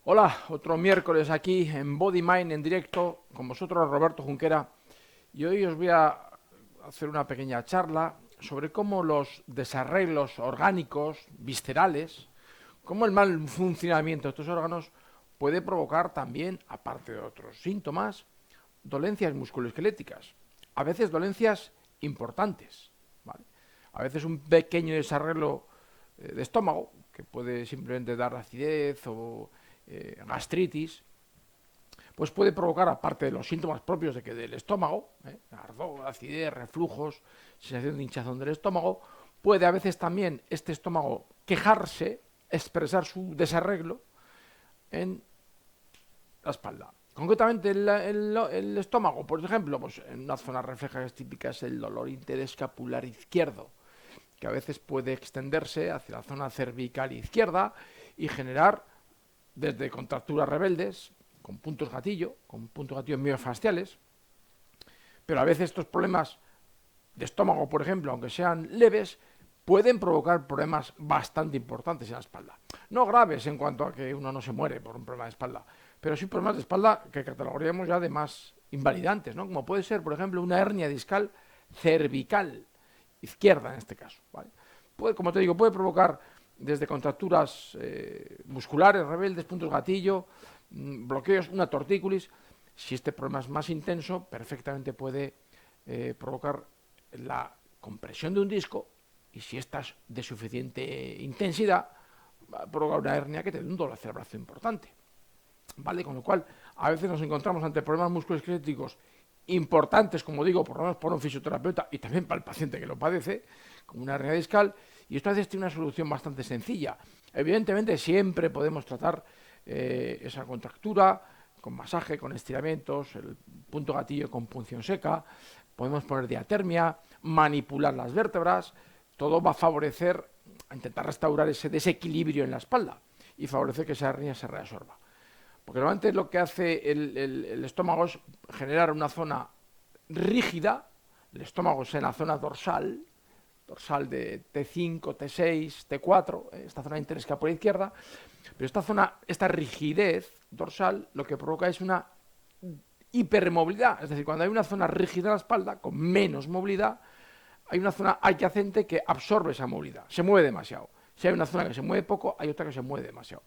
Hola, otro miércoles aquí en Body Mind en directo con vosotros, Roberto Junquera, y hoy os voy a hacer una pequeña charla sobre cómo los desarreglos orgánicos, viscerales, cómo el mal funcionamiento de estos órganos puede provocar también, aparte de otros síntomas, dolencias musculoesqueléticas, a veces dolencias importantes, ¿vale? A veces un pequeño desarreglo de estómago, que puede simplemente dar acidez o gastritis, pues puede provocar, aparte de los síntomas propios del estómago, ardor, acidez, reflujos, sensación de hinchazón del estómago, puede a veces también este estómago quejarse, expresar su desarreglo en la espalda. Concretamente el estómago, por ejemplo, pues en una zona refleja que es típica es el dolor interescapular izquierdo, que a veces puede extenderse hacia la zona cervical izquierda y generar desde contracturas rebeldes, con puntos gatillo miofasciales, pero a veces estos problemas de estómago, por ejemplo, aunque sean leves, pueden provocar problemas bastante importantes en la espalda. No graves en cuanto a que uno no se muere por un problema de espalda, pero sí problemas de espalda que catalogaríamos ya de más invalidantes, ¿no? Como puede ser, por ejemplo, una hernia discal cervical, izquierda en este caso, ¿vale? Puede, como te digo, puede provocar desde contracturas musculares, rebeldes, puntos gatillo, bloqueos, una tortícolis. Si este problema es más intenso, perfectamente puede provocar la compresión de un disco, y si esta es de suficiente intensidad, va a provocar una hernia que te dé un dolor cerebral importante, ¿vale? Con lo cual, a veces nos encontramos ante problemas musculoesqueléticos importantes, como digo, por lo menos por un fisioterapeuta y también para el paciente que lo padece, como una hernia discal, y esto a veces tiene una solución bastante sencilla. Evidentemente, siempre podemos tratar esa contractura con masaje, con estiramientos, el punto gatillo con punción seca, podemos poner diatermia, manipular las vértebras, todo va a favorecer, a intentar restaurar ese desequilibrio en la espalda y favorecer que esa hernia se reabsorba. Porque normalmente lo que hace el estómago es generar una zona rígida. El estómago es en la zona dorsal, dorsal de T5, T6, T4, esta zona interescapular izquierda, pero esta zona, esta rigidez dorsal, lo que provoca es una hipermovilidad, es decir, cuando hay una zona rígida en la espalda, con menos movilidad, hay una zona adyacente que absorbe esa movilidad, se mueve demasiado. Si hay una zona que se mueve poco, hay otra que se mueve demasiado.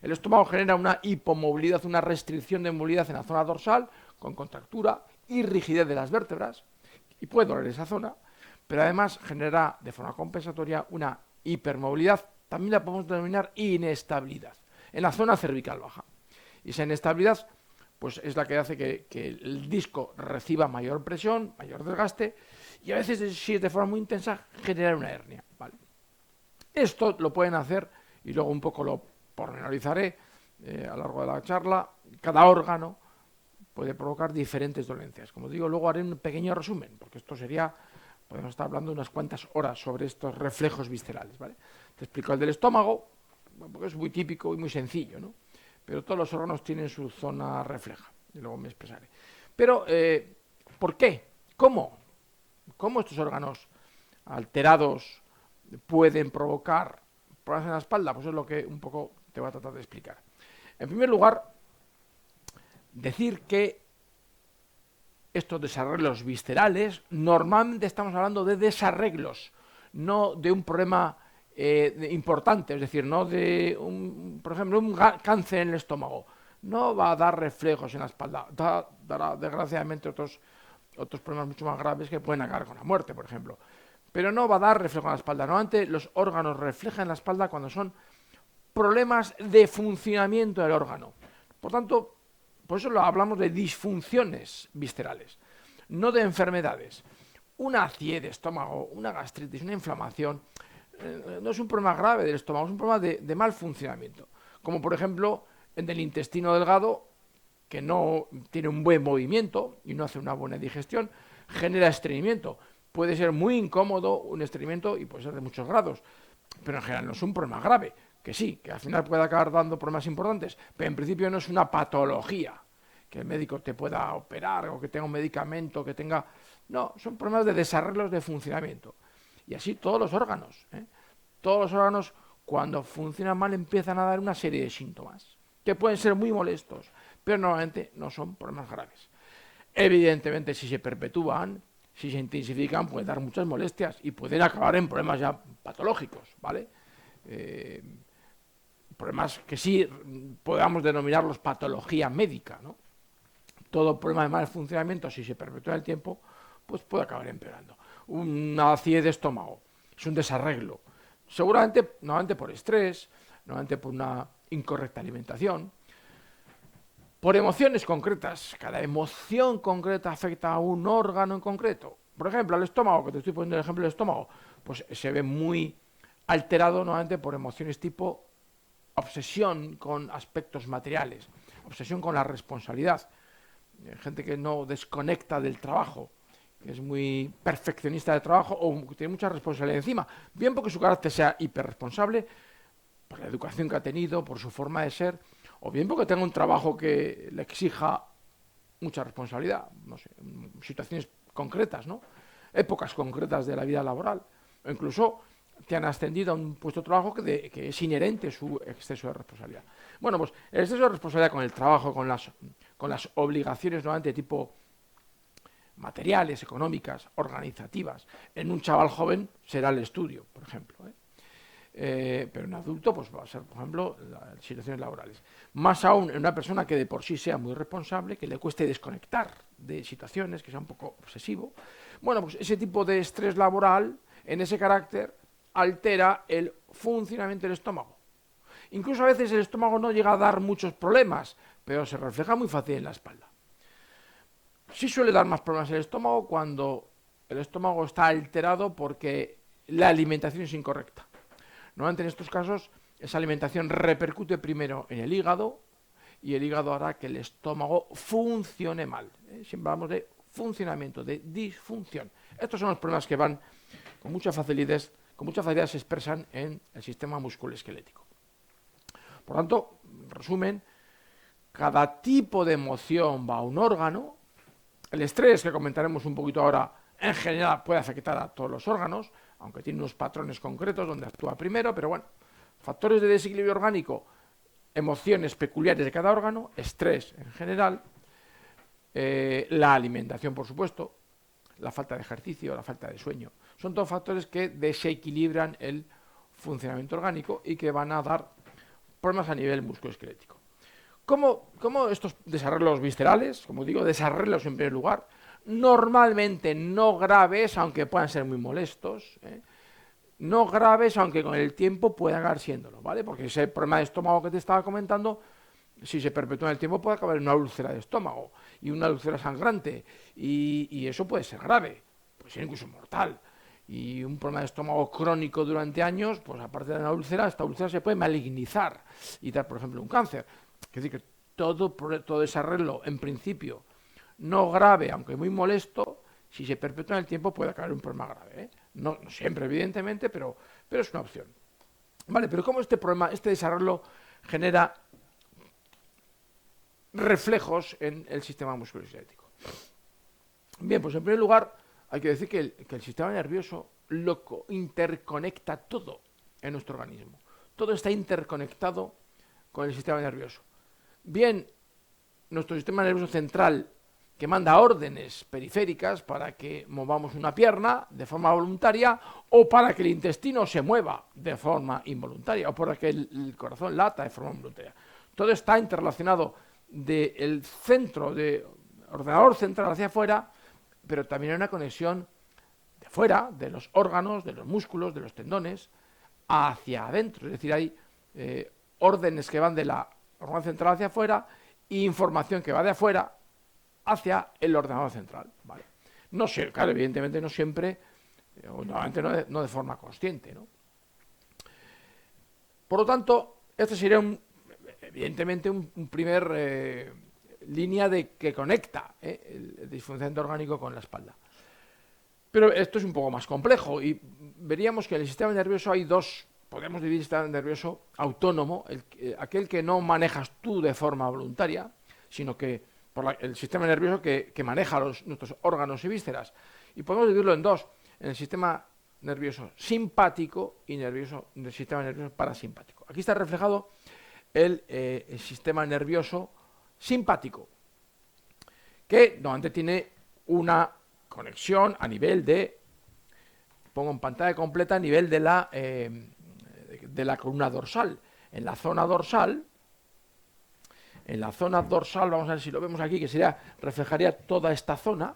El estómago genera una hipomovilidad, una restricción de movilidad en la zona dorsal, con contractura y rigidez de las vértebras, y puede doler esa zona, pero además genera de forma compensatoria una hipermovilidad, también la podemos denominar inestabilidad, en la zona cervical baja. Y esa inestabilidad pues es la que hace que el disco reciba mayor presión, mayor desgaste, y a veces, si es de forma muy intensa, generar una hernia, ¿vale? Esto lo pueden hacer, y luego un poco lo pormenorizaré a lo largo de la charla. Cada órgano puede provocar diferentes dolencias. Como digo, luego haré un pequeño resumen, porque esto sería, podemos estar hablando unas cuantas horas sobre estos reflejos viscerales, ¿vale? Te explico el del estómago, porque es muy típico y muy sencillo, ¿no? Pero todos los órganos tienen su zona refleja, y luego me expresaré. Pero, ¿por qué? ¿Cómo? ¿Cómo estos órganos alterados pueden provocar problemas en la espalda? Pues es lo que un poco te voy a tratar de explicar. En primer lugar, decir que estos desarreglos viscerales, normalmente estamos hablando de desarreglos, no de un problema importante, es decir, no de, por ejemplo, un cáncer en el estómago. No va a dar reflejos en la espalda, dará desgraciadamente otros problemas mucho más graves que pueden acabar con la muerte, por ejemplo. Pero no va a dar reflejo en la espalda. Normalmente los órganos reflejan en la espalda cuando son problemas de funcionamiento del órgano. Por tanto, por eso lo hablamos de disfunciones viscerales, no de enfermedades. Una acidez de estómago, una gastritis, una inflamación, no es un problema grave del estómago, es un problema de mal funcionamiento. Como por ejemplo en el intestino delgado, que no tiene un buen movimiento y no hace una buena digestión, genera estreñimiento. Puede ser muy incómodo un estreñimiento y puede ser de muchos grados, pero en general no es un problema grave. Que sí, que al final puede acabar dando problemas importantes, pero en principio no es una patología que el médico te pueda operar o que tenga un medicamento, que tenga... No, son problemas de desarreglos de funcionamiento. Y así todos los órganos. Todos los órganos, cuando funcionan mal, empiezan a dar una serie de síntomas. que pueden ser muy molestos, pero normalmente no son problemas graves. Evidentemente, si se perpetúan, si se intensifican, pueden dar muchas molestias y pueden acabar en problemas ya patológicos, ¿vale? Problemas que sí podamos denominarlos patología médica, ¿no? Todo problema de mal funcionamiento, si se perpetúa en el tiempo, pues puede acabar empeorando. Una acidez de estómago es un desarreglo, seguramente, normalmente por estrés, normalmente por una incorrecta alimentación, por emociones concretas. Cada emoción concreta afecta a un órgano en concreto. Por ejemplo, el estómago, que te estoy poniendo el ejemplo del estómago, pues se ve muy alterado normalmente por emociones tipo obsesión con aspectos materiales, obsesión con la responsabilidad. Gente que no desconecta del trabajo, que es muy perfeccionista del trabajo o que tiene mucha responsabilidad encima, bien porque su carácter sea hiperresponsable, por la educación que ha tenido, por su forma de ser, o bien porque tenga un trabajo que le exija mucha responsabilidad, no sé, situaciones concretas, ¿no? Épocas concretas de la vida laboral, o incluso te han ascendido a un puesto de trabajo que es inherente su exceso de responsabilidad. Bueno, pues el exceso de responsabilidad con el trabajo, con las obligaciones normalmente tipo materiales, económicas, organizativas, en un chaval joven será el estudio, por ejemplo, pero en adulto pues va a ser, por ejemplo, las situaciones laborales. Más aún en una persona que de por sí sea muy responsable, que le cueste desconectar de situaciones, que sea un poco obsesivo. Bueno, pues ese tipo de estrés laboral, en ese carácter, altera el funcionamiento del estómago. Incluso a veces el estómago no llega a dar muchos problemas, pero se refleja muy fácil en la espalda. Sí suele dar más problemas el estómago cuando el estómago está alterado porque la alimentación es incorrecta. Normalmente en estos casos esa alimentación repercute primero en el hígado y el hígado hará que el estómago funcione mal. Siempre hablamos de funcionamiento, de disfunción. Estos son los problemas que van con mucha facilidad se expresan en el sistema musculoesquelético. Por tanto, en resumen, cada tipo de emoción va a un órgano. El estrés, que comentaremos un poquito ahora, en general puede afectar a todos los órganos, aunque tiene unos patrones concretos donde actúa primero, pero bueno, factores de desequilibrio orgánico, emociones peculiares de cada órgano, estrés en general, la alimentación, por supuesto, la falta de ejercicio, la falta de sueño. Son todos factores que desequilibran el funcionamiento orgánico y que van a dar problemas a nivel musculoesquelético. ¿Cómo estos desarreglos viscerales, como digo, desarreglos en primer lugar, normalmente no graves, aunque puedan ser muy molestos, no graves, aunque con el tiempo puedan acabar siéndolo, ¿vale? Porque ese problema de estómago que te estaba comentando, si se perpetúa en el tiempo puede acabar en una úlcera de estómago y una úlcera sangrante y eso puede ser grave, puede ser incluso mortal. Y un problema de estómago crónico durante años, pues aparte de una úlcera, esta úlcera se puede malignizar y dar, por ejemplo, un cáncer. Es decir, que todo desarreglo, en principio, no grave, aunque muy molesto, si se perpetúa en el tiempo puede acabar en un problema grave. No siempre, evidentemente, pero es una opción. Vale, pero ¿cómo este problema, este desarreglo genera reflejos en el sistema musculoesquelético? Bien, pues en primer lugar hay que decir que el sistema nervioso lo interconecta todo en nuestro organismo. Todo está interconectado con el sistema nervioso. Bien, nuestro sistema nervioso central, que manda órdenes periféricas para que movamos una pierna de forma voluntaria o para que el intestino se mueva de forma involuntaria o para que el corazón lata de forma involuntaria. Todo está interrelacionado del centro, de ordenador central hacia afuera, pero también hay una conexión de fuera, de los órganos, de los músculos, de los tendones, hacia adentro. Es decir, hay órdenes que van de la ordenador central hacia afuera e información que va de afuera hacia el ordenador central. ¿Vale? No sé, claro, evidentemente no siempre, o normalmente no de forma consciente, ¿no? Por lo tanto, este sería evidentemente un primer línea que conecta el disfuncionamiento orgánico con la espalda. Pero esto es un poco más complejo y veríamos que en el sistema nervioso hay dos, podemos dividir el sistema nervioso autónomo, aquel que no manejas tú de forma voluntaria, sino que por el sistema nervioso que maneja nuestros órganos y vísceras. Y podemos dividirlo en dos, en el sistema nervioso simpático y el sistema nervioso parasimpático. Aquí está reflejado el sistema nervioso simpático, que normalmente tiene una conexión a nivel de, pongo en pantalla completa, a nivel de la columna dorsal. En la zona dorsal, vamos a ver si lo vemos aquí, que reflejaría toda esta zona.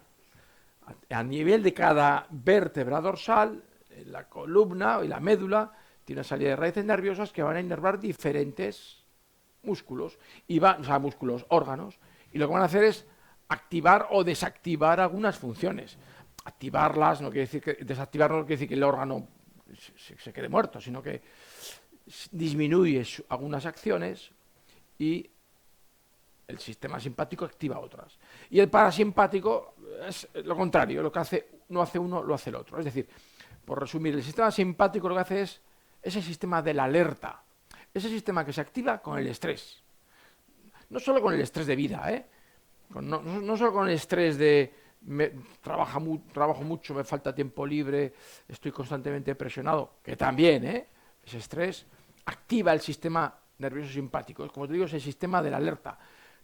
A nivel de cada vértebra dorsal, la columna y la médula tiene una salida de raíces nerviosas que van a inervar diferentes músculos, órganos, y lo que van a hacer es activar o desactivar algunas funciones. Activarlas no quiere decir desactivarlo no quiere decir que el órgano se quede muerto, sino que disminuye algunas acciones y el sistema simpático activa otras. Y el parasimpático es lo contrario, lo que no hace uno, lo hace el otro. Es decir, por resumir, el sistema simpático lo que hace es ese sistema de la alerta, ese sistema que se activa con el estrés. No solo con el estrés de vida, no solo con el estrés de trabajo mucho, me falta tiempo libre, estoy constantemente presionado, que también, ese estrés activa el sistema nervioso simpático. Como te digo, es el sistema de la alerta.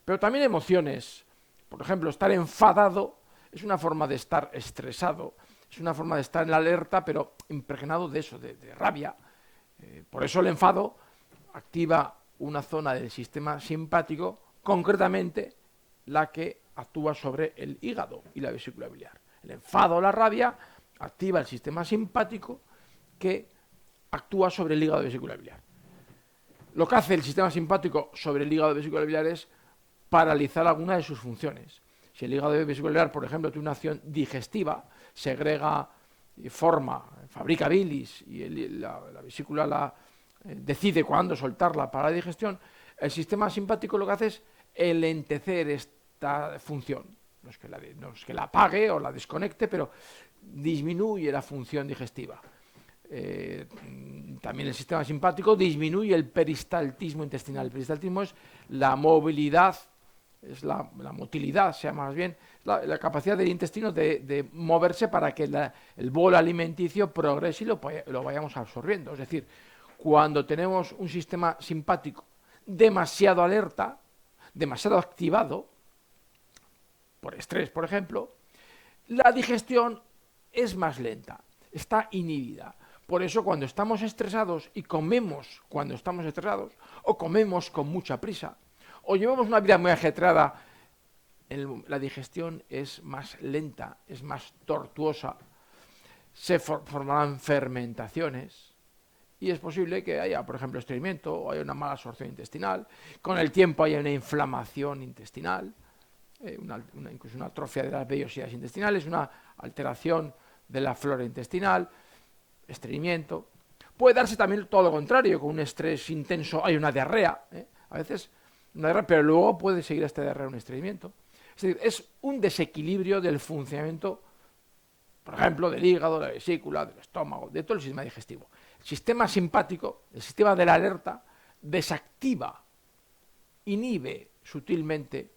Pero también emociones. Por ejemplo, estar enfadado es una forma de estar estresado, es una forma de estar en la alerta, pero impregnado de eso, de rabia. Por eso el enfado activa una zona del sistema simpático, concretamente la que actúa sobre el hígado y la vesícula biliar. El enfado o la rabia activa el sistema simpático que actúa sobre el hígado y la vesícula biliar. Lo que hace el sistema simpático sobre el hígado y la vesícula biliar es paralizar alguna de sus funciones. Si el hígado vesícula, por ejemplo, tiene una acción digestiva, segrega, fabrica bilis y la vesícula decide cuándo soltarla para la digestión, el sistema simpático lo que hace es enlentecer esta función. No es que la apague o la desconecte, pero disminuye la función digestiva. También el sistema simpático disminuye el peristaltismo intestinal. El peristaltismo es la movilidad, es la motilidad, se llama más bien, la capacidad del intestino de moverse para que el bolo alimenticio progrese y lo vayamos absorbiendo. Es decir, cuando tenemos un sistema simpático demasiado alerta, demasiado activado, por estrés, por ejemplo, la digestión es más lenta, está inhibida. Por eso cuando estamos estresados y comemos cuando estamos estresados, o comemos con mucha prisa, o llevamos una vida muy ajetreada, la digestión es más lenta, es más tortuosa, se formarán fermentaciones y es posible que haya, por ejemplo, estreñimiento o haya una mala absorción intestinal, con el tiempo haya una inflamación intestinal, incluso una atrofia de las vellosidades intestinales, una alteración de la flora intestinal, estreñimiento. Puede darse también todo lo contrario, con un estrés intenso hay una diarrea, a veces una diarrea, pero luego puede seguir esta diarrea un estreñimiento. Es decir, es un desequilibrio del funcionamiento, por ejemplo, del hígado, de la vesícula, del estómago, de todo el sistema digestivo. El sistema simpático, el sistema de la alerta, desactiva, inhibe sutilmente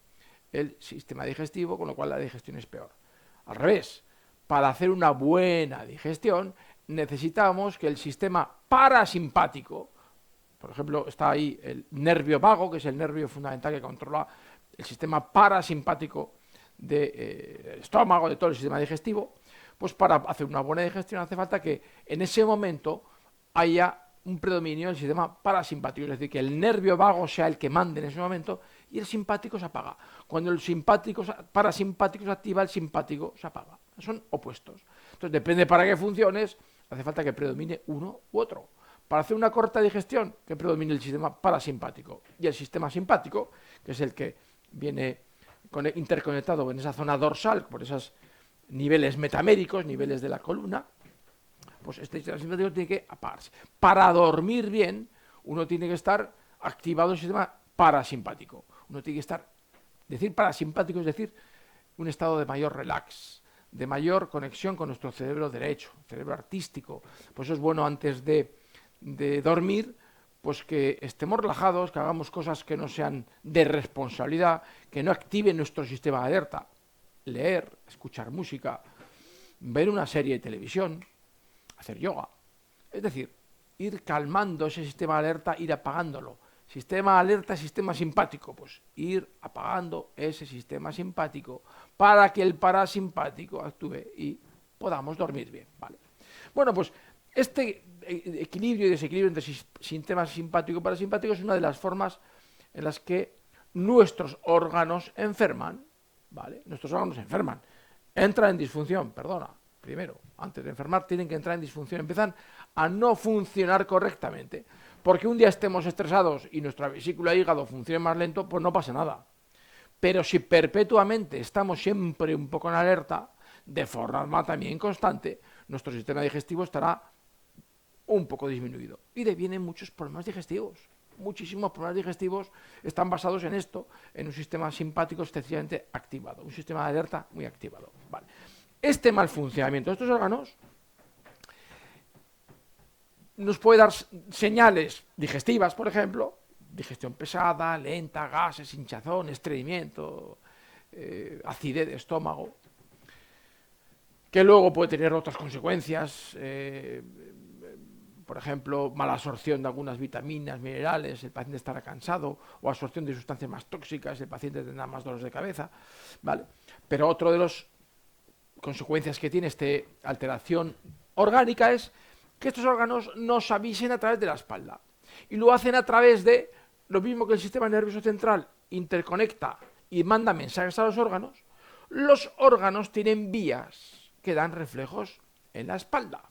el sistema digestivo, con lo cual la digestión es peor. Al revés, para hacer una buena digestión necesitamos que el sistema parasimpático, por ejemplo, está ahí el nervio vago, que es el nervio fundamental que controla el sistema parasimpático del estómago, de todo el sistema digestivo, pues para hacer una buena digestión hace falta que en ese momento haya un predominio del sistema parasimpático, es decir, que el nervio vago sea el que mande en ese momento y el simpático se apaga. Cuando el parasimpático se activa, el simpático se apaga. Son opuestos. Entonces, depende para qué funciones, hace falta que predomine uno u otro. Para hacer una corta digestión, que predomine el sistema parasimpático y el sistema simpático, que es el que viene interconectado en esa zona dorsal, por esos niveles metaméricos, niveles de la columna, pues este sistema simpático tiene que apagarse. Para dormir bien, uno tiene que estar activado el sistema parasimpático. Uno tiene que estar, decir parasimpático es decir, un estado de mayor relax, de mayor conexión con nuestro cerebro derecho, cerebro artístico. Por eso es bueno antes de dormir, pues que estemos relajados, que hagamos cosas que no sean de responsabilidad, que no activen nuestro sistema de alerta. Leer, escuchar música, ver una serie de televisión, hacer yoga. Es decir, ir calmando ese sistema de alerta, ir apagándolo. Sistema alerta, sistema simpático. Pues ir apagando ese sistema simpático para que el parasimpático actúe y podamos dormir bien, ¿vale? Bueno, pues este equilibrio y desequilibrio entre sistema simpático y parasimpático es una de las formas en las que nuestros órganos enferman, ¿vale? Nuestros órganos enferman, entran en disfunción, perdona, primero, antes de enfermar tienen que entrar en disfunción, empiezan a no funcionar correctamente, porque un día estemos estresados y nuestra vesícula hígado funcione más lento, pues no pasa nada. Pero si perpetuamente estamos siempre un poco en alerta, de forma también constante, nuestro sistema digestivo estará un poco disminuido. Y devienen muchos problemas digestivos. Muchísimos problemas digestivos están basados en esto, en un sistema simpático excesivamente activado, un sistema de alerta muy activado. Vale. Este mal funcionamiento de estos órganos nos puede dar señales digestivas, por ejemplo, digestión pesada, lenta, gases, hinchazón, estreñimiento, acidez de estómago, que luego puede tener otras consecuencias, por ejemplo, mala absorción de algunas vitaminas, minerales, el paciente estará cansado, o absorción de sustancias más tóxicas, el paciente tendrá más dolores de cabeza, ¿vale? Pero otro de las consecuencias que tiene esta alteración orgánica es que estos órganos nos avisen a través de la espalda. Y lo hacen a través de lo mismo que el sistema nervioso central interconecta y manda mensajes a los órganos tienen vías que dan reflejos en la espalda.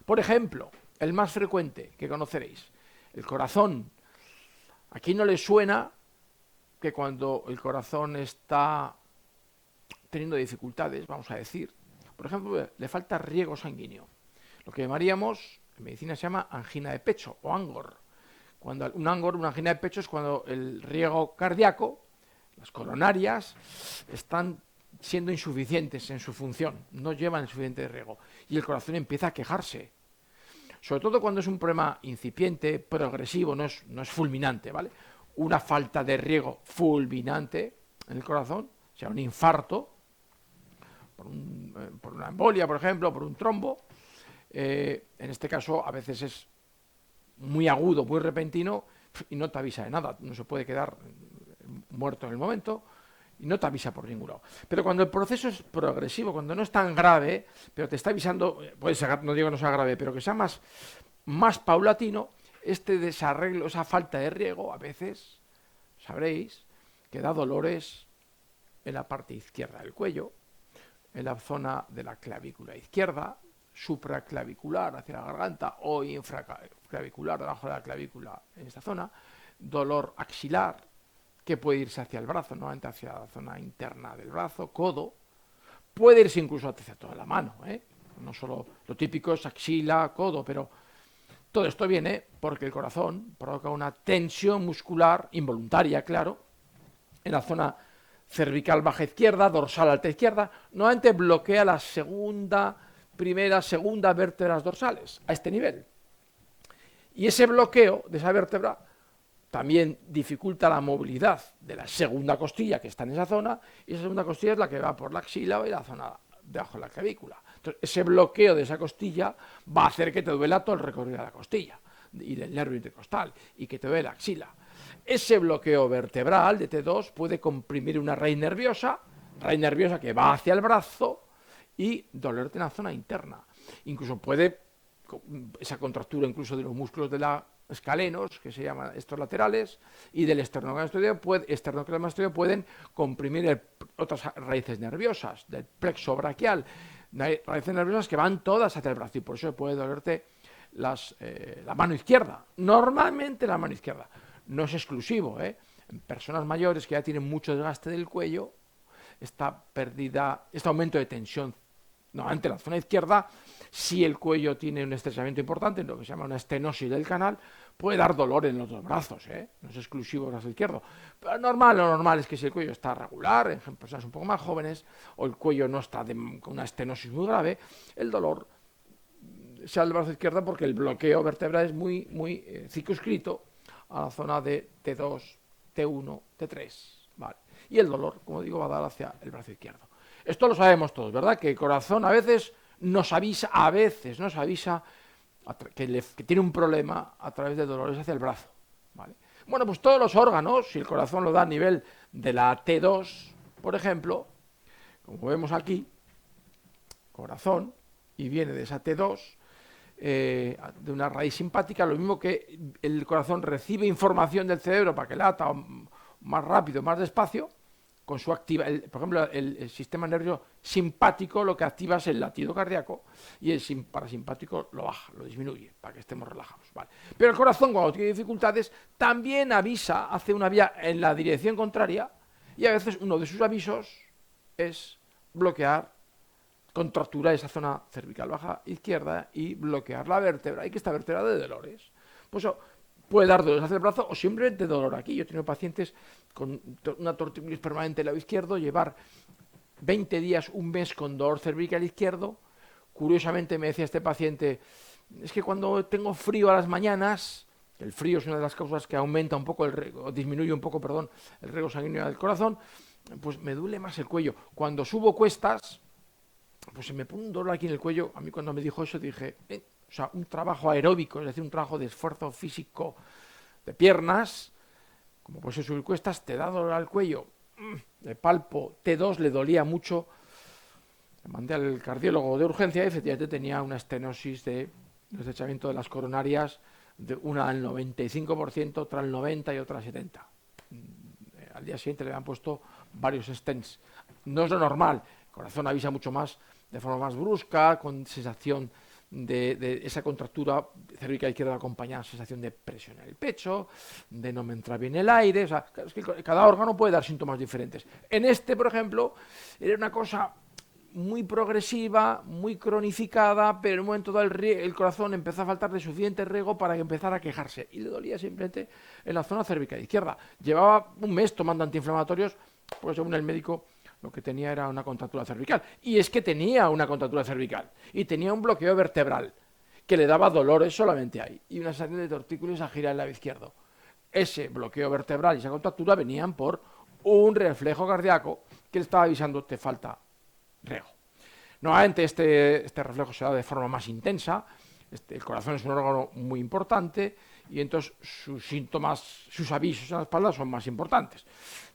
Por ejemplo, el más frecuente que conoceréis, el corazón. Aquí no le suena que cuando el corazón está teniendo dificultades, vamos a decir, por ejemplo, le falta riego sanguíneo. Lo que llamaríamos, en medicina se llama angina de pecho o angor. Cuando una angina de pecho es cuando el riego cardíaco, las coronarias, están siendo insuficientes en su función, no llevan el suficiente riego y el corazón empieza a quejarse. Sobre todo cuando es un problema incipiente, progresivo, no es fulminante, ¿vale? Una falta de riego fulminante en el corazón, o sea, un infarto, por una embolia, por ejemplo, por un trombo, en este caso a veces es muy agudo, muy repentino y no te avisa de nada, no se puede quedar muerto en el momento y no te avisa por ningún lado. Pero cuando el proceso es progresivo, cuando no es tan grave, pero te está avisando, puede ser, no digo que no sea grave, pero que sea más paulatino, este desarreglo, esa falta de riego, a veces, sabréis, que da dolores en la parte izquierda del cuello, en la zona de la clavícula izquierda, supraclavicular hacia la garganta o infraclavicular debajo de la clavícula en esta zona, dolor axilar, que puede irse hacia el brazo, normalmente hacia la zona interna del brazo, codo, puede irse incluso hacia toda la mano, no solo lo típico es axila, codo, pero todo esto viene porque el corazón provoca una tensión muscular involuntaria, claro, en la zona cervical baja izquierda, dorsal alta izquierda, normalmente bloquea la primera, segunda vértebras dorsales a este nivel. Y ese bloqueo de esa vértebra también dificulta la movilidad de la segunda costilla que está en esa zona, y esa segunda costilla es la que va por la axila y la zona debajo de la clavícula. Entonces, ese bloqueo de esa costilla va a hacer que te duela todo el recorrido de la costilla y del nervio intercostal y que te duele la axila. Ese bloqueo vertebral de T2 puede comprimir una raíz nerviosa que va hacia el brazo y dolerte en la zona interna. Incluso puede, esa contractura incluso de los músculos de la escalenos, que se llaman estos laterales, y del esternocleidomastoideo pueden comprimir otras raíces nerviosas, del plexo braquial, raíces nerviosas que van todas hacia el brazo, y por eso puede dolerte la mano izquierda, normalmente la mano izquierda, no es exclusivo, en personas mayores que ya tienen mucho desgaste del cuello, este aumento de tensión, normalmente en la zona izquierda, si el cuello tiene un estrechamiento importante, lo que se llama una estenosis del canal, puede dar dolor en los dos brazos, no es exclusivo del brazo izquierdo. Pero lo normal es que si el cuello está regular, en personas un poco más jóvenes, o el cuello no está con una estenosis muy grave, el dolor sea del brazo izquierdo porque el bloqueo vertebral es muy circunscrito a la zona de T2, T1, T3, ¿vale? Y el dolor, como digo, va a dar hacia el brazo izquierdo. Esto lo sabemos todos, ¿verdad? Que el corazón a veces nos avisa que tiene un problema a través de dolores hacia el brazo, ¿vale? Bueno, pues todos los órganos, si el corazón lo da a nivel de la T2, por ejemplo, como vemos aquí, corazón, y viene de esa T2, de una raíz simpática, lo mismo que el corazón recibe información del cerebro para que lata más rápido, más despacio, con su por ejemplo, el sistema nervioso simpático lo que activa es el latido cardíaco y el parasimpático lo baja, lo disminuye, para que estemos relajados. Vale. Pero el corazón, cuando tiene dificultades, también avisa, hace una vía en la dirección contraria y a veces uno de sus avisos es bloquear, contracturar esa zona cervical baja izquierda y bloquear la vértebra, y que esta vértebra de dolores. Pues eso puede dar dolores hacia el brazo o simplemente dolor aquí. Yo he tenido pacientes con una tortícolis permanente del lado izquierdo, llevar 20 días, un mes con dolor cervical izquierdo. Curiosamente me decía este paciente, es que cuando tengo frío a las mañanas, el frío es una de las causas que aumenta un poco o disminuye un poco, perdón, el riego sanguíneo del corazón, pues me duele más el cuello. Cuando subo cuestas, pues se me pone un dolor aquí en el cuello. A mí cuando me dijo eso dije, o sea, un trabajo aeróbico, es decir, un trabajo de esfuerzo físico de piernas, como puede ser subir cuestas, te da dolor al cuello, le palpo, T2 le dolía mucho, le mandé al cardiólogo de urgencia y efectivamente tenía una estenosis de deslizamiento de las coronarias, de una al 95%, otra al 90% y otra al 70%. Al día siguiente le habían puesto varios stents. No es lo normal, el corazón avisa mucho más, de forma más brusca, con sensación de esa contractura cervical izquierda acompañada, sensación de presión en el pecho, de no me entra bien el aire. O sea, es que cada órgano puede dar síntomas diferentes. En este, por ejemplo, era una cosa muy progresiva, muy cronificada, pero en un momento dado el corazón empezó a faltar de suficiente riego para que empezara a quejarse y le dolía simplemente en la zona cervical izquierda. Llevaba un mes tomando antiinflamatorios, pues según el médico lo que tenía era una contractura cervical. Y es que tenía una contractura cervical y tenía un bloqueo vertebral que le daba dolores solamente ahí y una sensación de tortícolis a girar el lado izquierdo. Ese bloqueo vertebral y esa contractura venían por un reflejo cardíaco que le estaba avisando te falta riego. Nuevamente este reflejo se da de forma más intensa. El corazón es un órgano muy importante y entonces sus síntomas, sus avisos en la espalda son más importantes.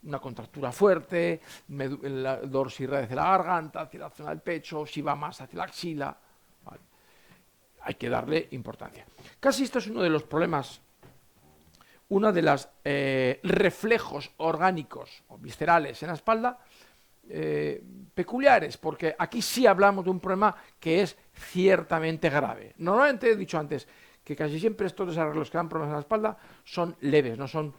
Una contractura fuerte, el dolor si irradia hacia la garganta, hacia la zona del pecho, si va más hacia la axila. Vale. Hay que darle importancia. Casi esto es uno de los problemas, uno de los reflejos orgánicos o viscerales en la espalda peculiares, porque aquí sí hablamos de un problema que es ciertamente grave. Normalmente he dicho antes que casi siempre estos desarrollos que dan problemas en la espalda son leves, no son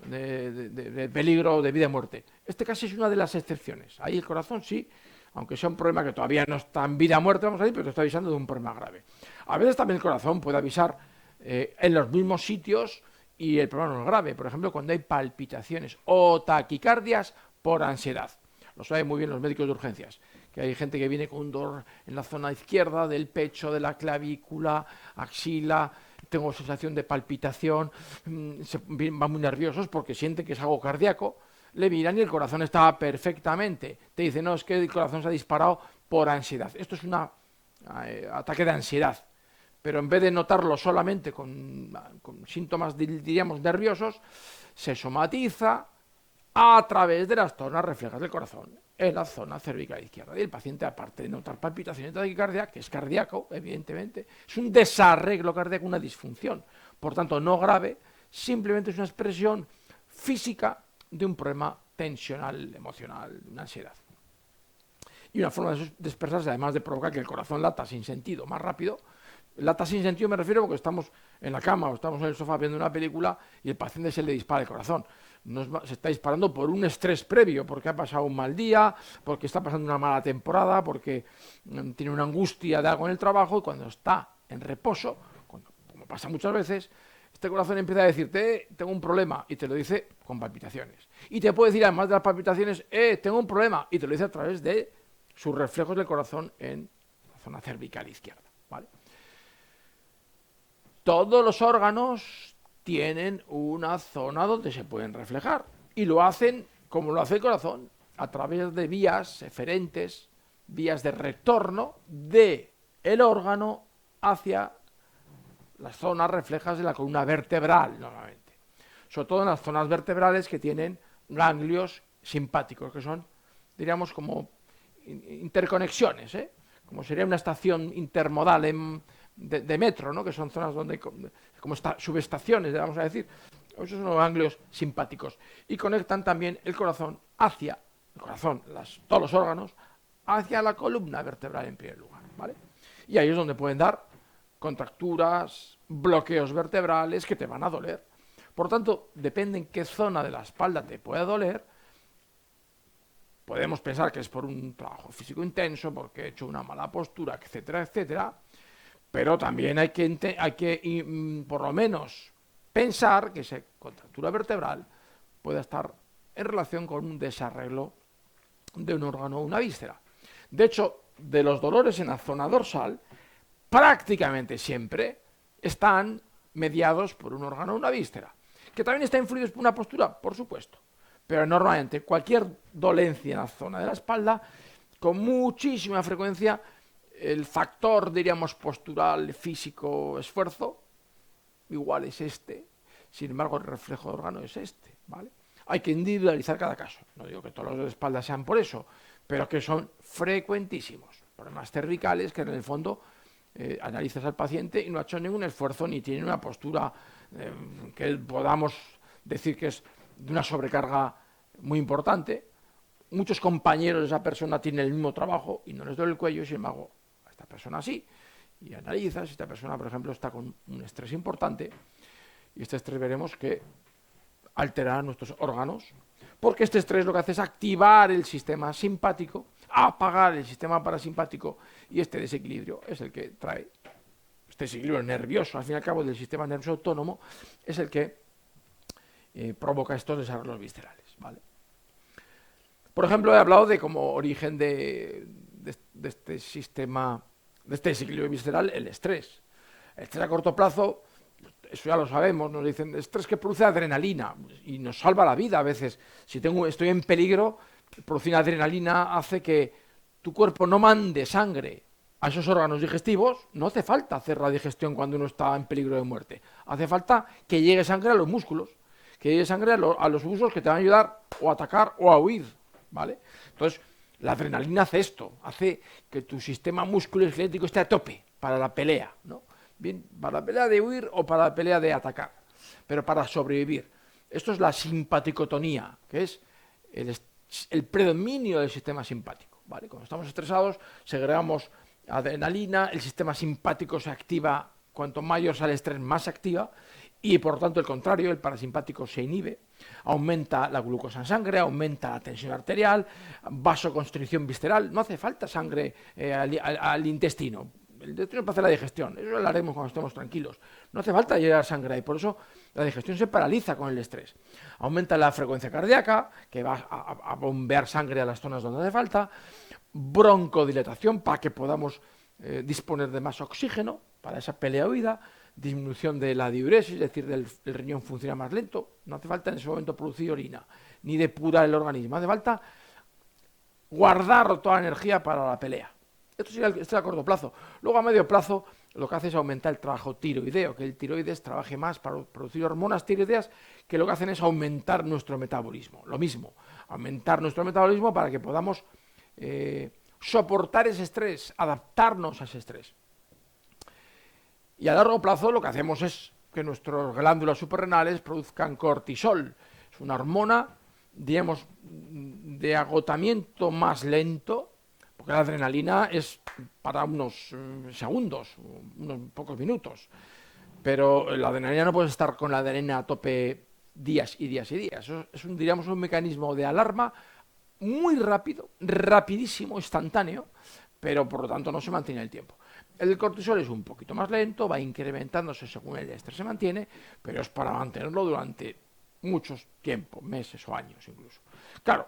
de peligro de vida o muerte. Este casi es una de las excepciones. Ahí el corazón sí, aunque sea un problema que todavía no está en vida o muerte, vamos a decir, pero te está avisando de un problema grave. A veces también el corazón puede avisar en los mismos sitios y el problema no es grave. Por ejemplo, cuando hay palpitaciones o taquicardias por ansiedad. Lo saben muy bien los médicos de urgencias, que hay gente que viene con un dolor en la zona izquierda del pecho, de la clavícula, axila, tengo sensación de palpitación, van muy nerviosos porque sienten que es algo cardíaco, le miran y el corazón está perfectamente. Te dicen, no, es que el corazón se ha disparado por ansiedad. Esto es un ataque de ansiedad, pero en vez de notarlo solamente con síntomas, diríamos, nerviosos, se somatiza a través de las zonas reflejas del corazón, en la zona cervical izquierda. Y el paciente, aparte de notar palpitaciones de taquicardia, que es cardíaco, evidentemente, es un desarreglo cardíaco, una disfunción. Por tanto, no grave, simplemente es una expresión física de un problema tensional, emocional, una ansiedad. Y una forma de expresarse, además de provocar que el corazón lata sin sentido más rápido. Lata sin sentido me refiero porque estamos en la cama o estamos en el sofá viendo una película y el paciente se le dispara el corazón. Se está disparando por un estrés previo, porque ha pasado un mal día, porque está pasando una mala temporada, porque tiene una angustia de algo en el trabajo, y cuando está en reposo, como pasa muchas veces, este corazón empieza a decirte, tengo un problema, y te lo dice con palpitaciones. Y te puede decir, además de las palpitaciones, tengo un problema, y te lo dice a través de sus reflejos del corazón en la zona cervical izquierda. ¿Vale? Todos los órganos tienen una zona donde se pueden reflejar y lo hacen como lo hace el corazón, a través de vías eferentes, vías de retorno del órgano hacia las zonas reflejas de la columna vertebral normalmente. sobre todo en las zonas vertebrales que tienen ganglios simpáticos, que son, diríamos, como interconexiones, como sería una estación intermodal de metro, ¿no? Que son zonas donde, como subestaciones, vamos a decir. Esos son los ganglios simpáticos. Y conectan también el corazón hacia, el corazón, todos los órganos, hacia la columna vertebral en primer lugar, ¿vale? Y ahí es donde pueden dar contracturas, bloqueos vertebrales que te van a doler. Por tanto, depende en qué zona de la espalda te pueda doler. Podemos pensar que es por un trabajo físico intenso, porque he hecho una mala postura, etcétera, etcétera. Pero también hay que por lo menos, pensar que esa contractura vertebral puede estar en relación con un desarreglo de un órgano o una víscera. De hecho, de los dolores en la zona dorsal, prácticamente siempre están mediados por un órgano o una víscera. ¿Que también está influido por una postura? Por supuesto. Pero normalmente cualquier dolencia en la zona de la espalda, con muchísima frecuencia, el factor, diríamos, postural, físico, esfuerzo, igual es este. Sin embargo, el reflejo de órgano es este, ¿vale? Hay que individualizar cada caso. No digo que todos los de espalda sean por eso, pero que son frecuentísimos. Problemas cervicales que en el fondo analizas al paciente y no ha hecho ningún esfuerzo ni tiene una postura que podamos decir que es de una sobrecarga muy importante. Muchos compañeros de esa persona tienen el mismo trabajo y no les duele el cuello, sin embargo, a esta persona sí. Y analizas, esta persona, por ejemplo, está con un estrés importante, y este estrés veremos que alterará nuestros órganos, porque este estrés lo que hace es activar el sistema simpático, apagar el sistema parasimpático, y este desequilibrio es el que trae, este desequilibrio nervioso, al fin y al cabo, del sistema nervioso autónomo, es el que provoca estos desarrollos viscerales, ¿vale? Por ejemplo, he hablado de como origen de este sistema, de este desequilibrio visceral, el estrés. El estrés a corto plazo, eso ya lo sabemos, nos dicen, estrés que produce adrenalina y nos salva la vida a veces. Si estoy en peligro, producir adrenalina hace que tu cuerpo no mande sangre a esos órganos digestivos. No hace falta hacer la digestión cuando uno está en peligro de muerte. Hace falta que llegue sangre a los músculos, que llegue sangre a los músculos que te van a ayudar o a atacar o a huir, ¿vale? Entonces, la adrenalina hace esto, hace que tu sistema musculoesquelético esté a tope para la pelea, ¿no? Bien, para la pelea de huir o para la pelea de atacar, pero para sobrevivir. Esto es la simpaticotonía, que es el predominio del sistema simpático, ¿vale? Cuando estamos estresados, segregamos adrenalina, el sistema simpático se activa, cuanto mayor sea el estrés, más se activa, y por tanto el contrario, el parasimpático se inhibe, aumenta la glucosa en sangre, aumenta la tensión arterial, vasoconstricción visceral, no hace falta sangre al intestino. El intestino para hacer la digestión, eso lo haremos cuando estemos tranquilos. No hace falta llegar sangre ahí, por eso la digestión se paraliza con el estrés. Aumenta la frecuencia cardíaca, que va a bombear sangre a las zonas donde hace falta, broncodilatación para que podamos disponer de más oxígeno para esa pelea huida, disminución de la diuresis, es decir, el riñón funciona más lento, no hace falta en ese momento producir orina, ni depurar el organismo, hace falta guardar toda la energía para la pelea. Esto es a corto plazo. Luego a medio plazo lo que hace es aumentar el trabajo tiroideo, que el tiroides trabaje más para producir hormonas tiroideas que lo que hacen es aumentar nuestro metabolismo. Lo mismo, aumentar nuestro metabolismo para que podamos soportar ese estrés, adaptarnos a ese estrés. Y a largo plazo lo que hacemos es que nuestras glándulas suprarrenales produzcan cortisol. Es una hormona, digamos, de agotamiento más lento, porque la adrenalina es para unos segundos, unos pocos minutos. Pero la adrenalina no puede estar con la adrenalina a tope días y días y días. Eso es diríamos, un mecanismo de alarma muy rápido, rapidísimo, instantáneo, pero por lo tanto no se mantiene el tiempo. El cortisol es un poquito más lento, va incrementándose según el estrés se mantiene, pero es para mantenerlo durante muchos tiempos, meses o años incluso. Claro,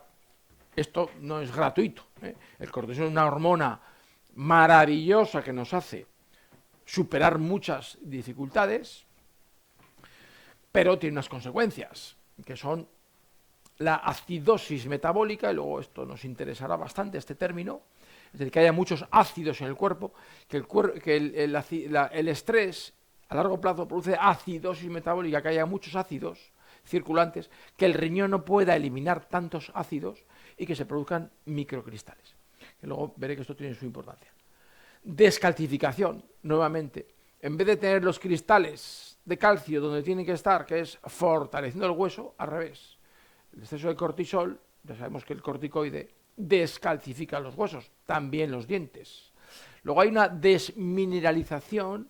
esto no es gratuito, ¿eh? El cortisol es una hormona maravillosa que nos hace superar muchas dificultades, pero tiene unas consecuencias, que son la acidosis metabólica, y luego esto nos interesará bastante, este término, es decir, que haya muchos ácidos en el cuerpo, que el estrés a largo plazo produce acidosis metabólica, que haya muchos ácidos, circulantes, que el riñón no pueda eliminar tantos ácidos y que se produzcan microcristales. Que luego veré que esto tiene su importancia. Descalcificación, nuevamente. En vez de tener los cristales de calcio donde tienen que estar, que es fortaleciendo el hueso, al revés. El exceso de cortisol, ya sabemos que el corticoide descalcifica los huesos, también los dientes. Luego hay una desmineralización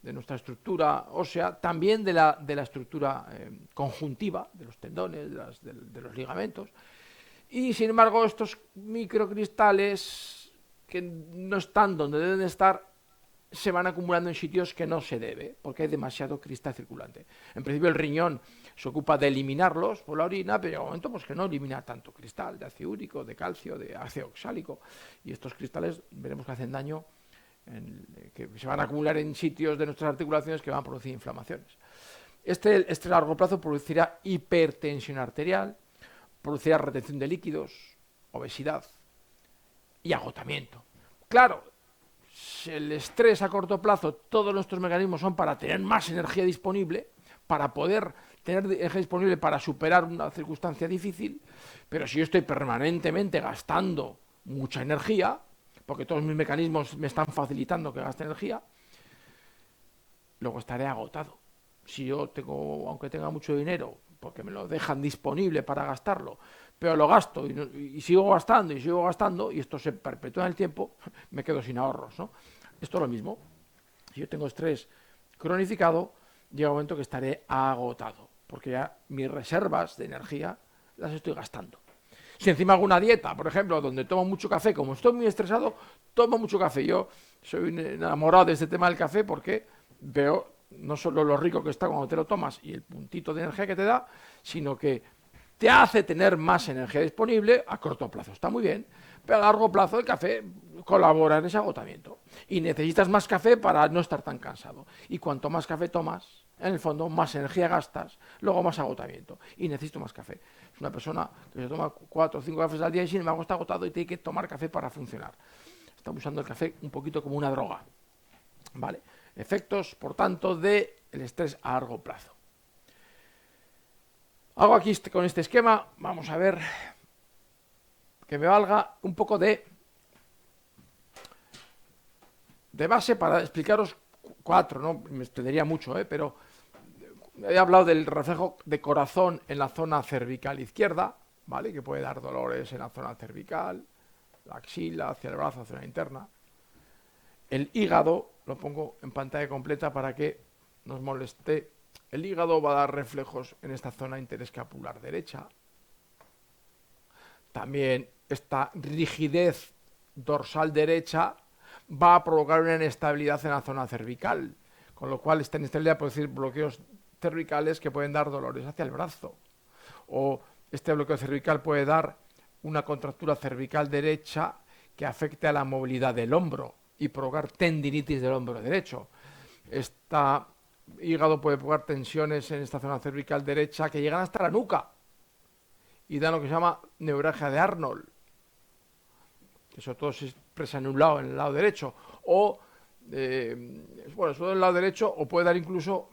de nuestra estructura ósea, también de la estructura conjuntiva, de los tendones, de los ligamentos. Y sin embargo, estos microcristales que no están donde deben estar, se van acumulando en sitios que no se debe, porque hay demasiado cristal circulante. En principio el riñón se ocupa de eliminarlos por la orina, pero llega un momento pues, que no elimina tanto cristal de ácido úrico, de calcio, de ácido oxálico, y estos cristales veremos que hacen daño, que se van a acumular en sitios de nuestras articulaciones que van a producir inflamaciones. Este a largo plazo producirá hipertensión arterial, producirá retención de líquidos, obesidad y agotamiento. Claro, el estrés a corto plazo, todos nuestros mecanismos son para tener más energía disponible, para poder tener energía disponible para superar una circunstancia difícil, pero si yo estoy permanentemente gastando mucha energía, porque todos mis mecanismos me están facilitando que gaste energía, luego estaré agotado. Si yo tengo, aunque tenga mucho dinero, porque me lo dejan disponible para gastarlo, pero lo gasto y sigo gastando, y esto se perpetúa en el tiempo, me quedo sin ahorros, ¿no? Esto es lo mismo. Si yo tengo estrés cronificado, llega un momento que estaré agotado, porque ya mis reservas de energía las estoy gastando. Si encima hago una dieta, por ejemplo, donde tomo mucho café, como estoy muy estresado, tomo mucho café. Yo soy enamorado de este tema del café porque veo no solo lo rico que está cuando te lo tomas y el puntito de energía que te da, sino que te hace tener más energía disponible a corto plazo. Está muy bien, pero a largo plazo el café colabora en ese agotamiento. Y necesitas más café para no estar tan cansado. Y cuanto más café tomas, en el fondo más energía gastas, luego más agotamiento. Y necesito más café. Es una persona que se toma 4 o 5 cafés al día y sin embargo está agotado y tiene que tomar café para funcionar. Estamos usando el café un poquito como una droga. ¿Vale? Efectos, por tanto, del estrés a largo plazo. Hago aquí con este esquema, vamos a ver que me valga un poco de base para explicaros 4, no me extendería mucho, pero he hablado del reflejo de corazón en la zona cervical izquierda, ¿vale? Que puede dar dolores en la zona cervical, la axila, hacia el brazo, hacia la interna. El hígado, lo pongo en pantalla completa para que nos moleste. El hígado va a dar reflejos en esta zona interescapular derecha. También esta rigidez dorsal derecha va a provocar una inestabilidad en la zona cervical, con lo cual esta inestabilidad puede decir bloqueos cervicales que pueden dar dolores hacia el brazo. O este bloqueo cervical puede dar una contractura cervical derecha que afecte a la movilidad del hombro y provocar tendinitis del hombro derecho. Hígado puede provocar tensiones en esta zona cervical derecha que llegan hasta la nuca y dan lo que se llama neuralgia de Arnold, que sobre todo se expresa en un lado, en el lado derecho, o solo en el lado derecho, o puede dar incluso,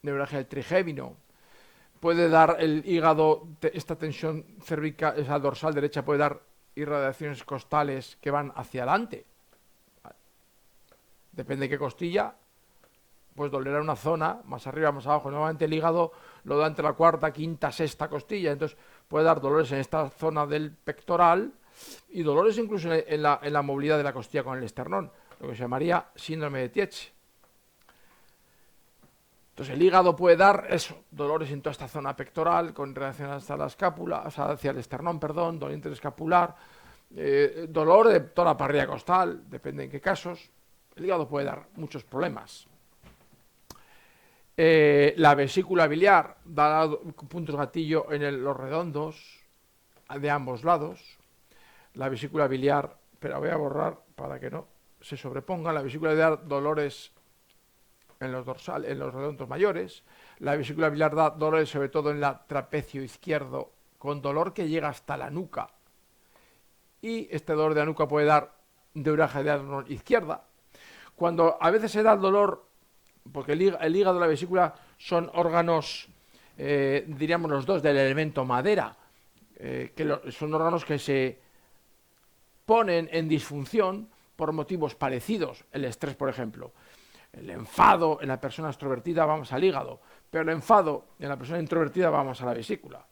neuralgia del trigémino. Puede dar el hígado, esta tensión cervical, esa dorsal derecha puede dar irradiaciones costales que van hacia adelante. Depende de qué costilla, pues dolerá una zona, más arriba, más abajo. Normalmente el hígado lo da entre la cuarta, quinta, sexta costilla, entonces puede dar dolores en esta zona del pectoral y dolores incluso en la movilidad de la costilla con el esternón, lo que se llamaría síndrome de Tietze. Entonces el hígado puede dar dolores en toda esta zona pectoral, con reacción hasta la escápula, hacia el esternón, dolor interescapular, dolor de toda la parrilla costal, depende en qué casos. El hígado puede dar muchos problemas. La vesícula biliar da puntos gatillo en los redondos de ambos lados. La vesícula biliar, pero voy a borrar para que no se sobreponga. La vesícula biliar, dolores en los redondos mayores. La vesícula biliar da dolores sobre todo en el trapecio izquierdo, con dolor que llega hasta la nuca. Y este dolor de la nuca puede dar neuralgia de Arnold izquierda. Cuando a veces se da el dolor, porque el hígado y la vesícula son órganos, diríamos los dos, del elemento madera, son órganos que se ponen en disfunción por motivos parecidos. El estrés, por ejemplo. El enfado en la persona extrovertida vamos al hígado, pero el enfado en la persona introvertida vamos a la vesícula.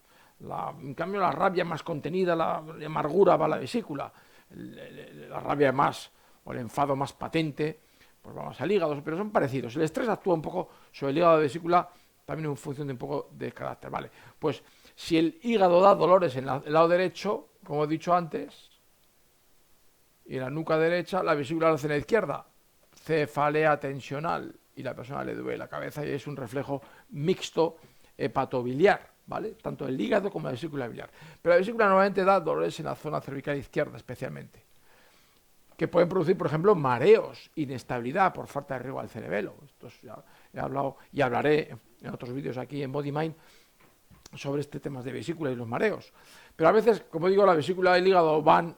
En cambio, la rabia más contenida, la amargura va a la vesícula. La rabia más, o el enfado más patente, pues vamos al hígado, pero son parecidos. El estrés actúa un poco sobre el hígado y la vesícula, también en función de un poco de carácter. Vale, pues si el hígado da dolores en el lado derecho, como he dicho antes, y en la nuca derecha, la vesícula lo hace en la izquierda, cefalea tensional, y la persona le duele la cabeza y es un reflejo mixto hepatobiliar, ¿vale? Tanto el hígado como la vesícula biliar. Pero la vesícula normalmente da dolores en la zona cervical izquierda especialmente, que pueden producir, por ejemplo, mareos, inestabilidad por falta de riego al cerebelo. Esto ya he hablado y hablaré en otros vídeos aquí en Body Mind sobre este tema de vesícula y los mareos. Pero a veces, como digo, la vesícula y el hígado van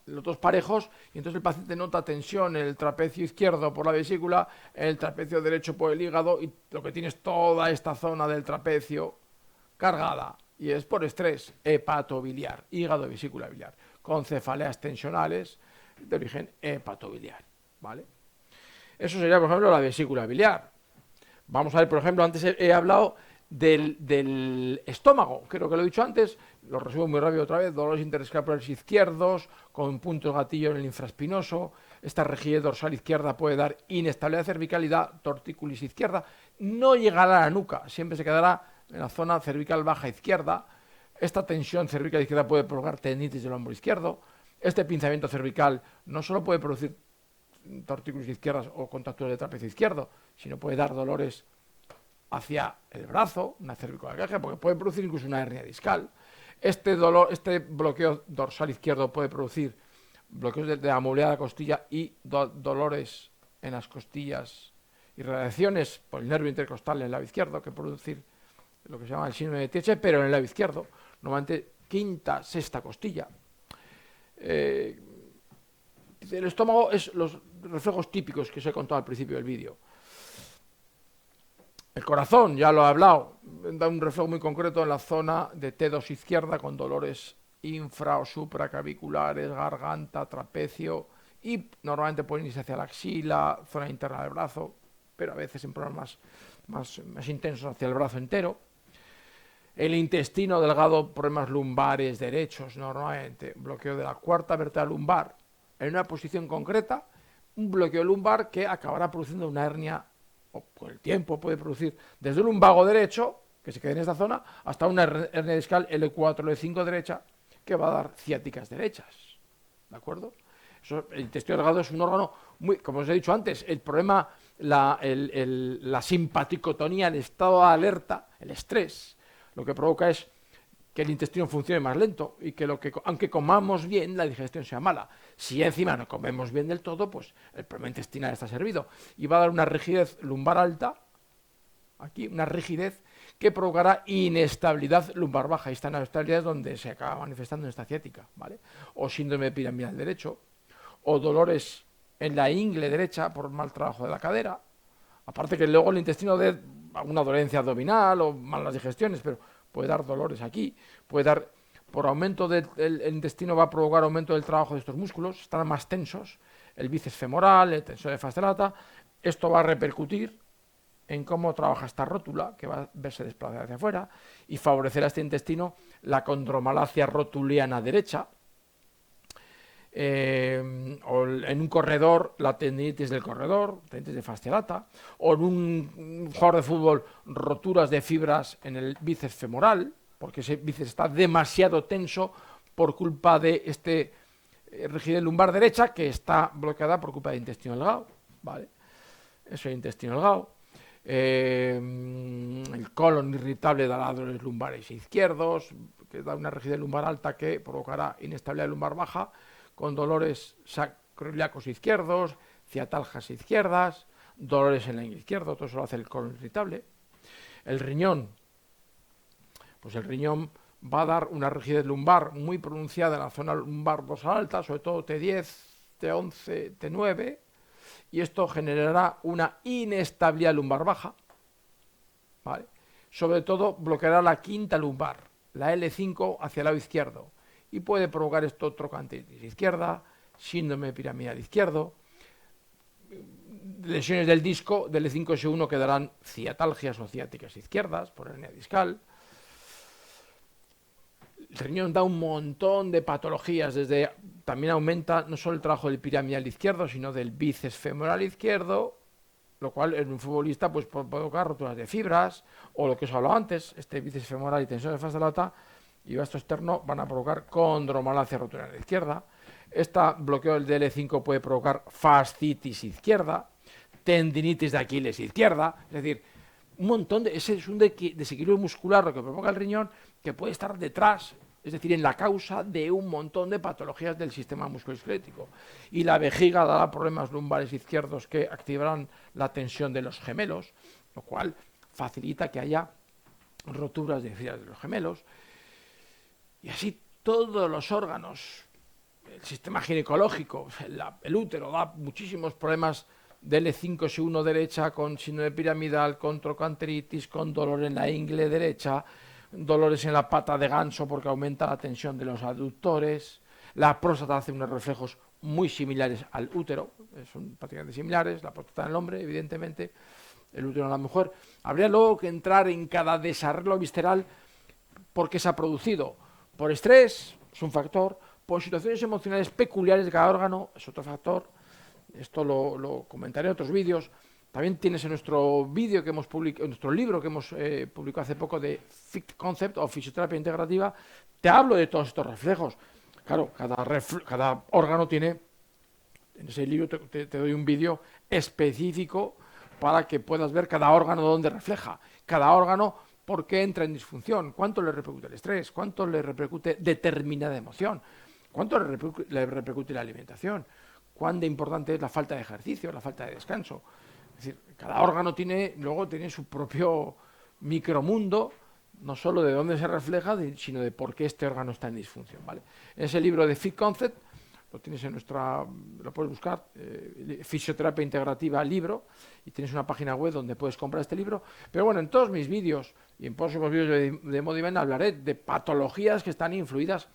los dos parejos y entonces el paciente nota tensión en el trapecio izquierdo por la vesícula, en el trapecio derecho por el hígado y lo que tiene es toda esta zona del trapecio cargada y es por estrés hepatobiliar, hígado y vesícula biliar, con cefaleas tensionales de origen hepatobiliar, ¿vale? Eso sería, por ejemplo, la vesícula biliar. Vamos a ver, por ejemplo, antes he hablado del estómago, creo que lo he dicho antes, lo resumo muy rápido otra vez: dolores interescapulares izquierdos, con puntos gatillo en el infraespinoso. Esta rigidez dorsal izquierda puede dar inestabilidad cervical y da tortícolis izquierda. No llegará a la nuca, siempre se quedará en la zona cervical baja izquierda. Esta tensión cervical izquierda puede provocar tendinitis del hombro izquierdo. Este pinzamiento cervical no solo puede producir tortícolis izquierdas o contracturas de trapecio izquierdo, sino puede dar dolores hacia el brazo, una cervicoalgia, porque puede producir incluso una hernia discal. Este bloqueo dorsal izquierdo puede producir bloqueos de la movilidad de la costilla y dolores en las costillas, irradiaciones por el nervio intercostal en el lado izquierdo, que puede producir lo que se llama el síndrome de Tietze, pero en el lado izquierdo, normalmente quinta, sexta costilla. El estómago es los reflejos típicos que os he contado al principio del vídeo. El corazón, ya lo he hablado, da un reflejo muy concreto en la zona de T2 izquierda con dolores infra o supraclaviculares, garganta, trapecio y normalmente pueden irse hacia la axila, zona interna del brazo, pero a veces en problemas más intensos hacia el brazo entero. El intestino delgado, problemas lumbares derechos normalmente, bloqueo de la cuarta vértebra lumbar en una posición concreta, un bloqueo lumbar que acabará produciendo una hernia, o con el tiempo puede producir desde un lumbago derecho, que se quede en esta zona, hasta una hernia discal L4, L5 derecha, que va a dar ciáticas derechas. ¿De acuerdo? El intestino delgado es un órgano muy, como os he dicho antes, el problema, la simpaticotonía, el estado de alerta, el estrés, lo que provoca es que el intestino funcione más lento y que aunque comamos bien, la digestión sea mala. Si encima no comemos bien del todo, pues el problema intestinal está servido y va a dar una rigidez lumbar alta, aquí una rigidez que provocará inestabilidad lumbar baja. Y esta inestabilidad es donde se acaba manifestando en esta ciática, ¿vale? O síndrome piramidal derecho, o dolores en la ingle derecha por mal trabajo de la cadera. Aparte que luego el intestino dé alguna dolencia abdominal o malas digestiones, pero puede dar dolores aquí, puede dar, por aumento del intestino va a provocar aumento del trabajo de estos músculos, estarán más tensos, el bíceps femoral, el tensor de fascia lata. Esto va a repercutir en cómo trabaja esta rótula, que va a verse desplazada hacia afuera, y favorecer a este intestino la condromalacia rotuliana derecha, o en un corredor, la tendinitis del corredor, tendinitis de fascia lata, o en un jugador de fútbol, roturas de fibras en el bíceps femoral, porque ese bíceps está demasiado tenso por culpa de rigidez lumbar derecha que está bloqueada por culpa del intestino delgado, ¿vale? Eso es el intestino delgado. El colon irritable dará dolores lumbares izquierdos, que da una rigidez lumbar alta que provocará inestabilidad lumbar baja, con dolores sacroiliacos izquierdos, ciatalgias izquierdas, dolores en la ingle izquierda, todo eso lo hace el colon irritable. El riñón, pues el riñón va a dar una rigidez lumbar muy pronunciada en la zona lumbar dorsal alta, sobre todo T10, T11, T9, y esto generará una inestabilidad lumbar baja, ¿vale? Sobre todo bloqueará la quinta lumbar, la L5 hacia el lado izquierdo, y puede provocar esto trochanteritis izquierda, síndrome piramidal izquierdo, lesiones del disco del L5S1 que darán ciatalgias o ciáticas izquierdas por hernia discal. El riñón da un montón de patologías, también aumenta no solo el trabajo del piramidal izquierdo, sino del bíceps femoral izquierdo, lo cual en un futbolista pues, puede provocar roturas de fibras, o lo que os he hablado antes, este bíceps femoral y tensión de fascia lata y vasto externo van a provocar condromalacia rotura de la izquierda. Este bloqueo del DL5 puede provocar fascitis izquierda, tendinitis de Aquiles izquierda, es decir, un montón ese es un desequilibrio muscular lo que provoca el riñón que puede estar detrás, es decir, en la causa de un montón de patologías del sistema musculoesquelético. Y la vejiga dará problemas lumbares izquierdos que activarán la tensión de los gemelos, lo cual facilita que haya roturas de fibras de los gemelos. Y así todos los órganos, el sistema ginecológico, el útero da muchísimos problemas de L5S1 derecha, con síndrome piramidal, con trochanteritis, con dolor en la ingle derecha, dolores en la pata de ganso porque aumenta la tensión de los aductores. La próstata hace unos reflejos muy similares al útero, son prácticamente similares, la próstata en el hombre, evidentemente, el útero en la mujer. Habría luego que entrar en cada desarrollo visceral porque se ha producido por estrés, es un factor, por situaciones emocionales peculiares de cada órgano, es otro factor. Esto lo comentaré en otros vídeos. También tienes en nuestro vídeo que hemos publicado, en nuestro libro que hemos publicado hace poco de Fit Concept o Fisioterapia Integrativa, te hablo de todos estos reflejos. Claro, cada órgano tiene, en ese libro te doy un vídeo específico para que puedas ver cada órgano dónde refleja, cada órgano por qué entra en disfunción, cuánto le repercute el estrés, cuánto le repercute determinada emoción, cuánto le repercute la alimentación, cuán de importante es la falta de ejercicio, la falta de descanso. Es decir, cada órgano luego tiene su propio micromundo, no solo de dónde se refleja, sino de por qué este órgano está en disfunción, ¿vale? En ese libro de Fit Concept, lo tienes lo puedes buscar, Fisioterapia Integrativa libro, y tienes una página web donde puedes comprar este libro. Pero bueno, en todos mis vídeos y en próximos vídeos de Modivine hablaré de patologías que están influidas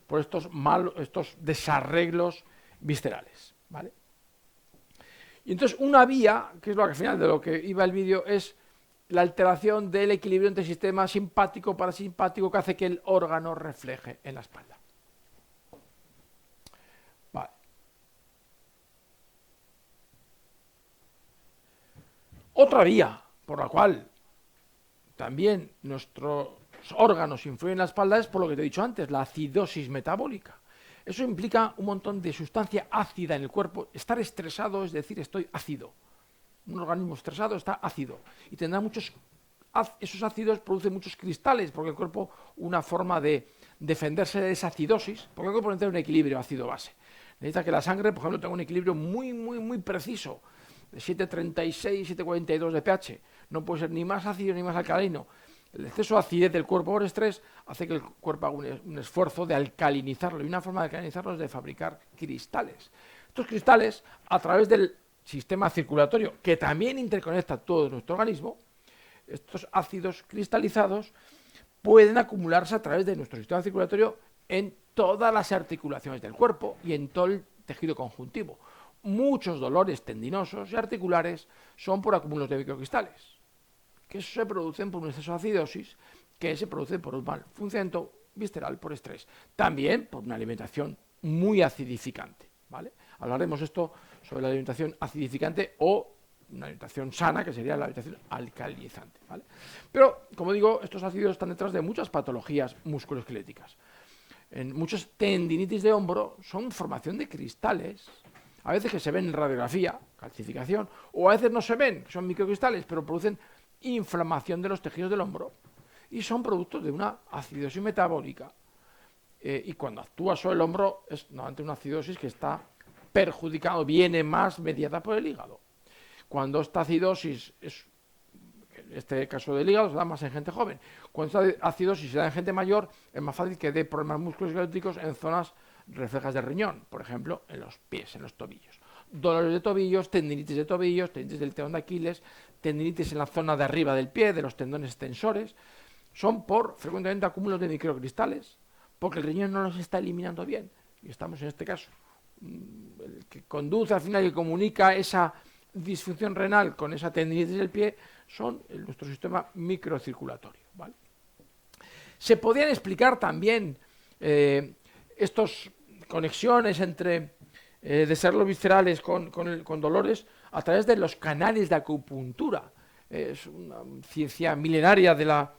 por estos desarreglos viscerales, ¿vale? Y entonces una vía, que es lo que al final de lo que iba el vídeo, es la alteración del equilibrio entre sistema simpático parasimpático que hace que el órgano refleje en la espalda. Vale. Otra vía por la cual también nuestros órganos influyen en la espalda es por lo que te he dicho antes, la acidosis metabólica. Eso implica un montón de sustancia ácida en el cuerpo. Estar estresado es decir, estoy ácido. Un organismo estresado está ácido y tendrá esos ácidos producen muchos cristales, porque el cuerpo, una forma de defenderse de esa acidosis, porque el cuerpo necesita un equilibrio ácido-base. Necesita que la sangre, por ejemplo, tenga un equilibrio muy, muy, muy preciso, de 7,36, 7,42 de pH. No puede ser ni más ácido ni más alcalino. El exceso de acidez del cuerpo por estrés hace que el cuerpo haga un esfuerzo de alcalinizarlo, y una forma de alcalinizarlo es de fabricar cristales. Estos cristales, a través del sistema circulatorio, que también interconecta todo nuestro organismo, estos ácidos cristalizados pueden acumularse a través de nuestro sistema circulatorio en todas las articulaciones del cuerpo y en todo el tejido conjuntivo. Muchos dolores tendinosos y articulares son por acúmulos de microcristales, que se producen por un exceso de acidosis, que se produce por un mal funcionamiento visceral por estrés. También por una alimentación muy acidificante, ¿vale? Hablaremos esto sobre la alimentación acidificante o una alimentación sana, que sería la alimentación alcalinizante, ¿vale? Pero, como digo, estos ácidos están detrás de muchas patologías musculoesqueléticas. En muchos tendinitis de hombro son formación de cristales, a veces que se ven en radiografía, calcificación, o a veces no se ven, son microcristales, pero producen inflamación de los tejidos del hombro y son productos de una acidosis metabólica. Y cuando actúa sobre el hombro es normalmente una acidosis que está perjudicada, viene más mediada por el hígado. Cuando esta acidosis en este caso del hígado, se da más en gente joven. Cuando esta acidosis se da en gente mayor, es más fácil que dé problemas musculoesqueléticos en zonas reflejas del riñón, por ejemplo, en los pies, en los tobillos, dolores de tobillos, tendinitis de tobillos, tendinitis del tendón de Aquiles, tendinitis en la zona de arriba del pie, de los tendones extensores, son por frecuentemente acúmulos de microcristales, porque el riñón no los está eliminando bien. Y estamos en este caso. El que conduce al final y comunica esa disfunción renal con esa tendinitis del pie son nuestro sistema microcirculatorio, ¿vale? Se podían explicar también estas conexiones entre desarrollos viscerales con dolores a través de los canales de acupuntura. Es una ciencia milenaria de la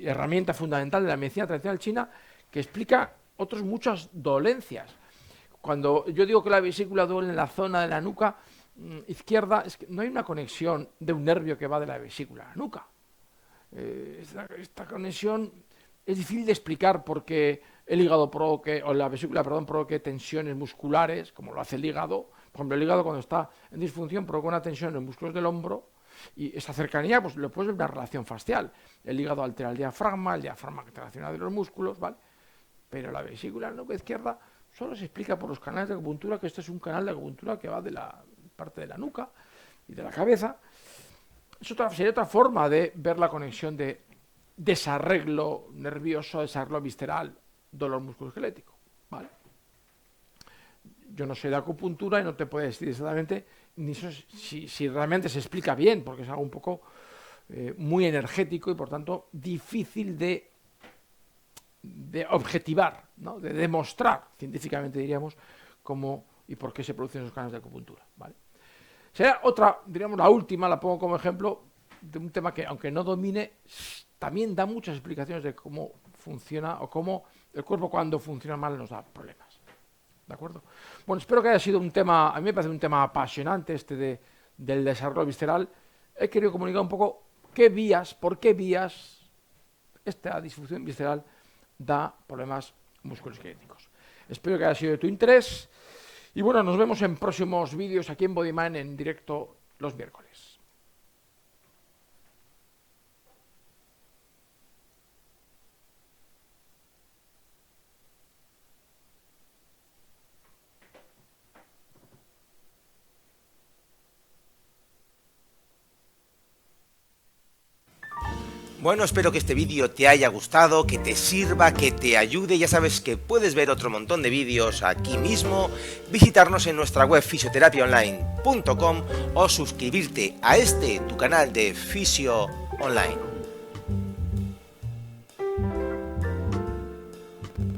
herramienta fundamental de la medicina tradicional china que explica otras muchas dolencias. Cuando yo digo que la vesícula duele en la zona de la nuca izquierda, es que no hay una conexión de un nervio que va de la vesícula a la nuca. Esta conexión es difícil de explicar porque el hígado provoque, o la vesícula, perdón, provoque tensiones musculares, como lo hace el hígado. Por ejemplo, el hígado cuando está en disfunción provoca una tensión en los músculos del hombro, y esa cercanía pues lo puedes ver una relación facial. El hígado altera el diafragma altera de los músculos, ¿vale? Pero la vesícula en la nuca izquierda solo se explica por los canales de acupuntura, que este es un canal de acupuntura que va de la parte de la nuca y de la cabeza. Sería otra forma de ver la conexión de desarreglo nervioso, desarreglo visceral, dolor musculoesquelético, ¿vale? Yo no sé de acupuntura y no te puedo decir exactamente ni si realmente se explica bien, porque es algo un poco muy energético y por tanto difícil de objetivar, ¿no? De demostrar científicamente, diríamos, cómo y por qué se producen esos canales de acupuntura, ¿vale? Sería otra, diríamos la última, la pongo como ejemplo de un tema que, aunque no domine, también da muchas explicaciones de cómo funciona o cómo el cuerpo cuando funciona mal nos da problemas. ¿De acuerdo? Bueno, espero que haya sido un tema, a mí me parece un tema apasionante del desarrollo visceral. He querido comunicar un poco por qué vías esta disfunción visceral da problemas musculoesqueléticos. Espero que haya sido de tu interés. Y bueno, nos vemos en próximos vídeos aquí en BodyMind en directo los miércoles. Bueno, espero que este vídeo te haya gustado, que te sirva, que te ayude. Ya sabes que puedes ver otro montón de vídeos aquí mismo, visitarnos en nuestra web fisioterapiaonline.com o suscribirte a tu canal de Fisio Online.